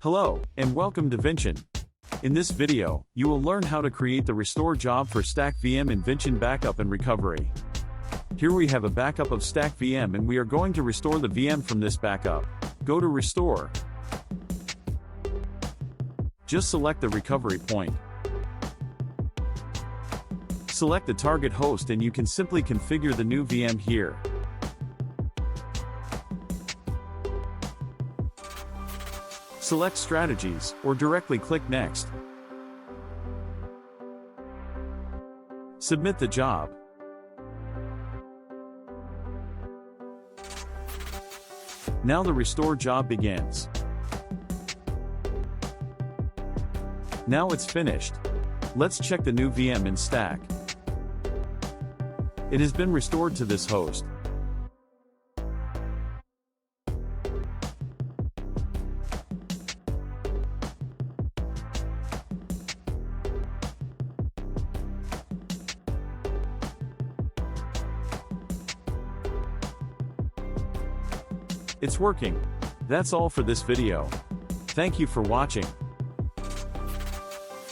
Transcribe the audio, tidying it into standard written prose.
Hello, and welcome to Vinchin. In this video, you will learn how to create the restore job for Stack VM in Vinchin Backup and Recovery. Here we have a backup of Stack VM and we are going to restore the VM from this backup. Go to Restore. Just select the recovery point. Select the target host and you can simply configure the new VM here. Select Strategies, or directly click Next. Submit the job. Now the restore job begins. Now it's finished. Let's check the new VM in Stack. It has been restored to this host. It's working. That's all for this video. Thank you for watching.